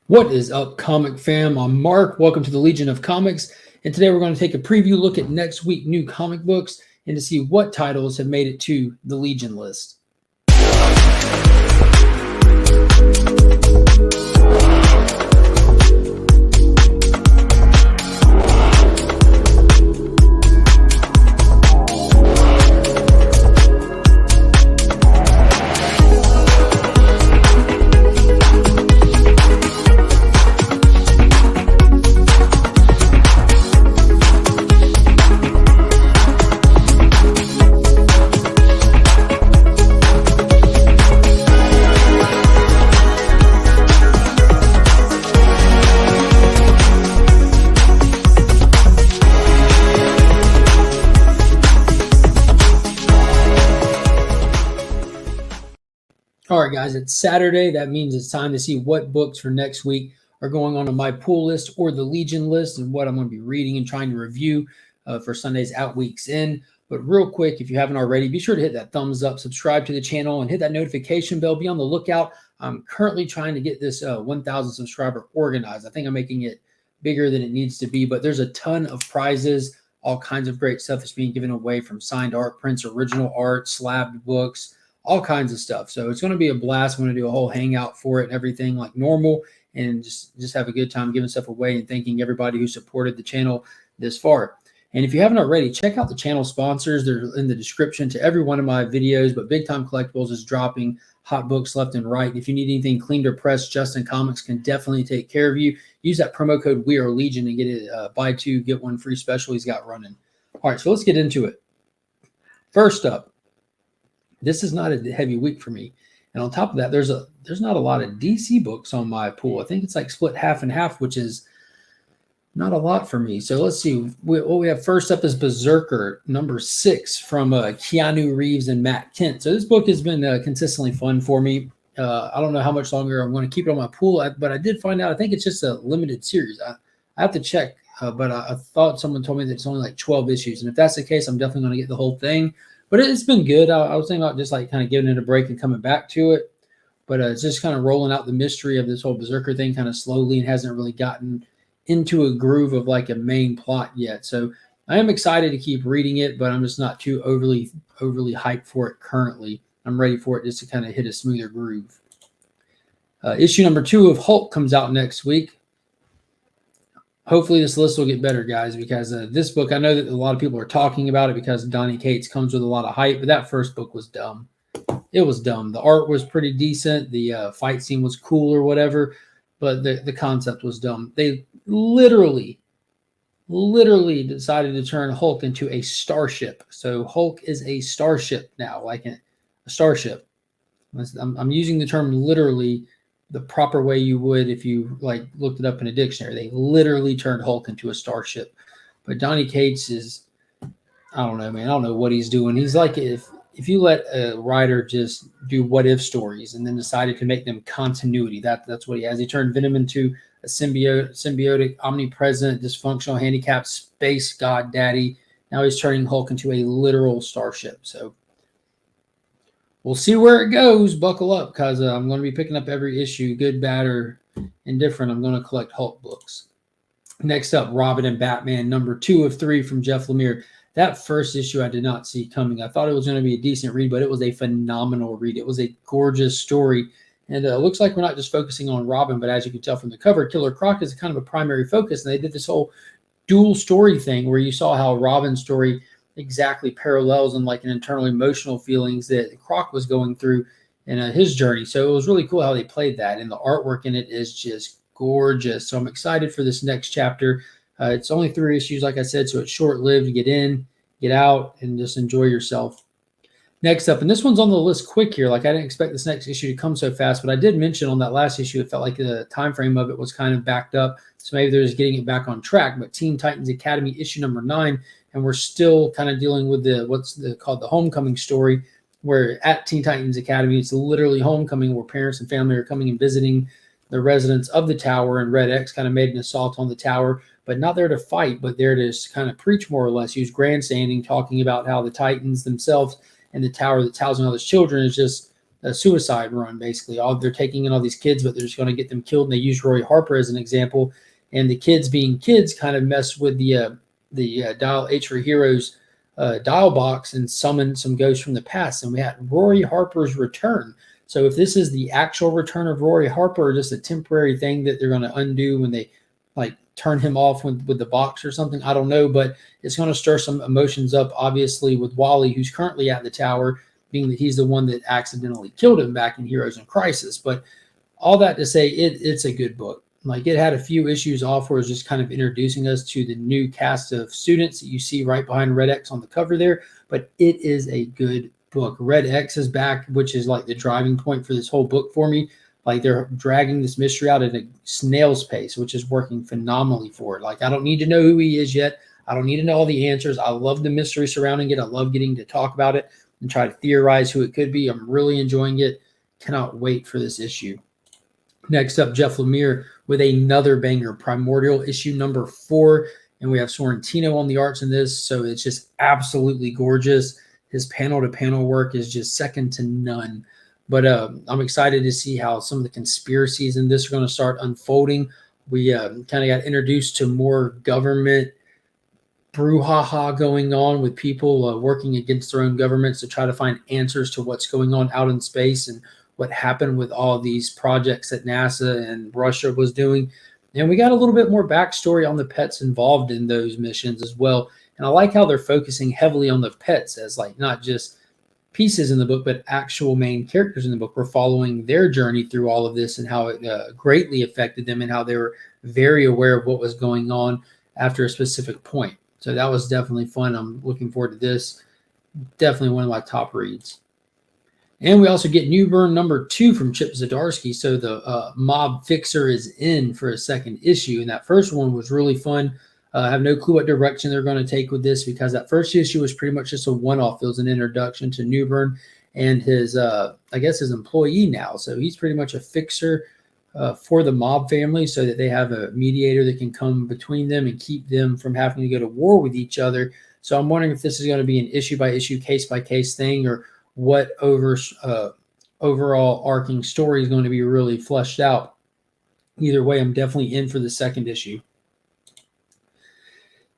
What is up, comic fam? I'm Mark. Welcome to the Legion of Comics. And today we're going to take a preview look at next week new comic books and to see what titles have made it to the Legion list. All right, guys, it's Saturday. That means it's time to see what books for next week are going on my pool list or the Legion list and what I'm going to be reading and trying to review for Sunday's Out Weeks In. But real quick, if you haven't already, be sure to hit that thumbs up, subscribe to the channel, and hit that notification bell. Be on the lookout. I'm currently trying to get this 1,000 subscriber organized. I think I'm making it bigger than it needs to be, but there's a ton of prizes, all kinds of great stuff that's being given away, from signed art prints, original art, slabbed books, all kinds of stuff. So it's going to be a blast. I'm going to do a whole hangout for it and everything like normal, and just have a good time giving stuff away and thanking everybody who supported the channel this far. And if you haven't already, check out the channel sponsors. They're in the description to every one of my videos, but Big Time Collectibles is dropping hot books left and right. And if you need anything cleaned or pressed, Justin Comics can definitely take care of you. Use that promo code We Are Legion and get it buy two, get one free special he's got running. All right, so let's get into it. First up, this is not a heavy week for me. And on top of that, there's not a lot of DC books on my pool. I think it's like split half and half, which is not a lot for me. So let's see. What we have first up is Berserker, number 6 from Keanu Reeves and Matt Kent. So this book has been consistently fun for me. I don't know how much longer I'm going to keep it on my pool, but I did find out I think it's just a limited series. I have to check, but I thought someone told me that it's only like 12 issues. And if that's the case, I'm definitely going to get the whole thing. But it's been good. I was thinking about just like kind of giving it a break and coming back to it. But it's just kind of rolling out the mystery of this whole Berserker thing kind of slowly and hasn't really gotten into a groove of like a main plot yet. So I am excited to keep reading it, but I'm just not too overly hyped for it currently. I'm ready for it just to kind of hit a smoother groove. Issue number 2 of Hulk comes out next week. Hopefully this list will get better, guys, because this book, I know that a lot of people are talking about it because Donny Cates comes with a lot of hype, but that first book was dumb. It was dumb. The art was pretty decent. The fight scene was cool or whatever, but the concept was dumb. They literally decided to turn Hulk into a starship. So Hulk is a starship now, like a starship. I'm using the term literally the proper way you would if you like looked it up in a dictionary. They literally turned Hulk into a starship. But Donny Cates is, I don't know, man. I don't know what he's doing. He's like if you let a writer just do what if stories and then decided to make them continuity, that's what he has. He turned Venom into a symbiotic, omnipresent, dysfunctional, handicapped space god daddy. Now he's turning Hulk into a literal starship. So we'll see where it goes. Buckle up, because I'm going to be picking up every issue, good, bad, or indifferent. I'm going to collect Hulk books. Next up, Robin and Batman, number 2 of 3 from Jeff Lemire. That first issue I did not see coming. I thought it was going to be a decent read, but it was a phenomenal read. It was a gorgeous story. And it looks like we're not just focusing on Robin, but as you can tell from the cover, Killer Croc is kind of a primary focus. And they did this whole dual story thing where you saw how Robin's story exactly parallels and like an internal emotional feelings that Croc was going through in his journey. So it was really cool how they played that, and the artwork in it is just gorgeous. So I'm excited for this next chapter. It's only 3 issues, like I said, so it's short-lived. Get in, get out, and just enjoy yourself. Next up, and this one's on the list quick here. Like I didn't expect this next issue to come so fast, but I did mention on that last issue, it felt like the time frame of it was kind of backed up. So maybe they're just getting it back on track. But Teen Titans Academy issue number 9, and we're still kind of dealing with what's called the homecoming story, where at Teen Titans Academy, it's literally homecoming, where parents and family are coming and visiting the residents of the tower, and Red X kind of made an assault on the tower, but not there to fight, but there to kind of preach, more or less. He was grandstanding, talking about how the Titans themselves and the tower that's housing all those children is just a suicide run, basically. They're taking in all these kids, but they're just going to get them killed. And they use Roy Harper as an example. And the kids being kids kind of mess with the Dial H for Heroes dial box and summon some ghosts from the past. And we had Roy Harper's return. So if this is the actual return of Roy Harper or just a temporary thing that they're going to undo when they like turn him off with the box or something, I don't know, but it's going to stir some emotions up, obviously, with Wally, who's currently at the tower, being that he's the one that accidentally killed him back in Heroes in Crisis. But all that to say, it's a good book. Like, it had a few issues off where it's just kind of introducing us to the new cast of students that you see right behind Red X on the cover there, but it is a good book. Red X is back, which is like the driving point for this whole book for me. Like, they're dragging this mystery out at a snail's pace, which is working phenomenally for it. Like, I don't need to know who he is yet. I don't need to know all the answers. I love the mystery surrounding it. I love getting to talk about it and try to theorize who it could be. I'm really enjoying it. Cannot wait for this issue. Next up, Jeff Lemire with another banger, Primordial issue number 4. And we have Sorrentino on the arts in this. So it's just absolutely gorgeous. His panel-to-panel work is just second to none. But I'm excited to see how some of the conspiracies in this are going to start unfolding. We kind of got introduced to more government brouhaha going on with people working against their own governments to try to find answers to what's going on out in space and what happened with all these projects that NASA and Russia was doing. And we got a little bit more backstory on the pets involved in those missions as well. And I like how they're focusing heavily on the pets as like not just pieces in the book, but actual main characters in the book. We're following their journey through all of this and how it greatly affected them and how they were very aware of what was going on after a specific point. So that was definitely fun. I'm looking forward to this. Definitely one of my top reads. And we also get Newburn number 2 from Chip Zdarsky. So the Mob Fixer is in for a second issue. And that first one was really fun. I have no clue what direction they're going to take with this because that first issue was pretty much just a one-off. It was an introduction to Newburn and his, I guess, his employee now. So he's pretty much a fixer for the Mob family so that they have a mediator that can come between them and keep them from having to go to war with each other. So I'm wondering if this is going to be an issue-by-issue, case-by-case thing or what overall arcing story is going to be really fleshed out. Either way, I'm definitely in for the second issue.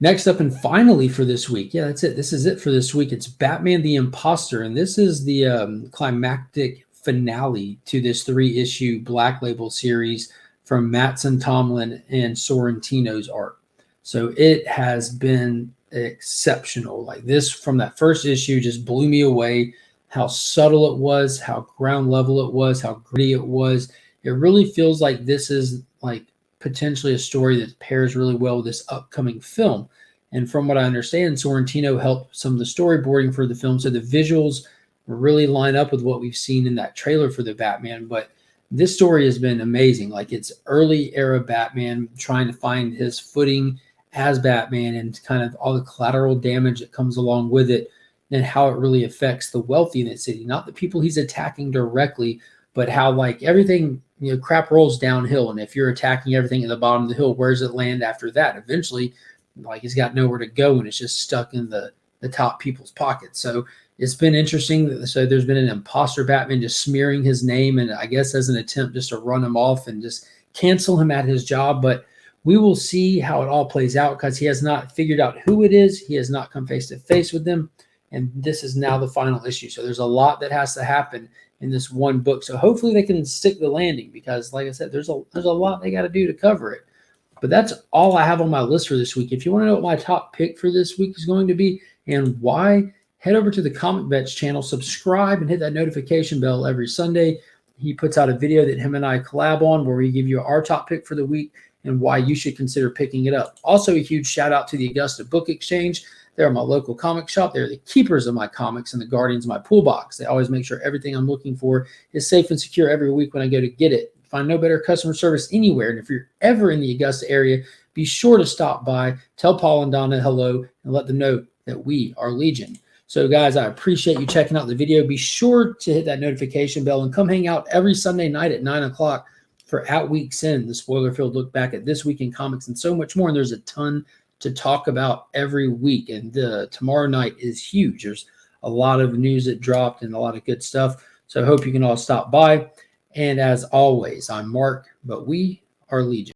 Next up and finally for this week, yeah, that's it. This is it for this week. It's Batman the Imposter, and this is the climactic finale to this 3-issue Black Label series from Mattson Tomlin and Sorrentino's art. So it has been exceptional. Like this from that first issue just blew me away. How subtle it was, how ground level it was, how gritty it was. It really feels like this is like potentially a story that pairs really well with this upcoming film. And from what I understand, Sorrentino helped some of the storyboarding for the film. So the visuals really line up with what we've seen in that trailer for the Batman. But this story has been amazing. Like it's early era Batman trying to find his footing as Batman and kind of all the collateral damage that comes along with it and how it really affects the wealthy in that city. Not the people he's attacking directly, but how like everything, you know, crap rolls downhill. And if you're attacking everything at the bottom of the hill, where does it land after that? Eventually, like he's got nowhere to go and it's just stuck in the top people's pockets. So it's been interesting. So there's been an imposter Batman just smearing his name and I guess as an attempt just to run him off and just cancel him at his job. But we will see how it all plays out because he has not figured out who it is. He has not come face to face with them. And this is now the final issue. So there's a lot that has to happen in this one book. So hopefully they can stick the landing because like I said, there's a lot they got to do to cover it. But that's all I have on my list for this week. If you want to know what my top pick for this week is going to be and why, head over to the Comic Vets channel, subscribe, and hit that notification bell every Sunday. He puts out a video that him and I collab on where we give you our top pick for the week and why you should consider picking it up. Also, a huge shout out to the Augusta Book Exchange. They're my local comic shop. They're the keepers of my comics and the guardians of my pool box. They always make sure everything I'm looking for is safe and secure every week when I go to get it. Find no better customer service anywhere. And if you're ever in the Augusta area, be sure to stop by, tell Paul and Donna hello, and let them know that we are Legion. So guys, I appreciate you checking out the video. Be sure to hit that notification bell and come hang out every Sunday night at 9 o'clock for At Week's End, the spoiler-filled look back at this week in comics and so much more. And there's a ton to talk about every week. And tomorrow night is huge. There's a lot of news that dropped and a lot of good stuff. So I hope you can all stop by. And as always, I'm Mark, but we are Legion.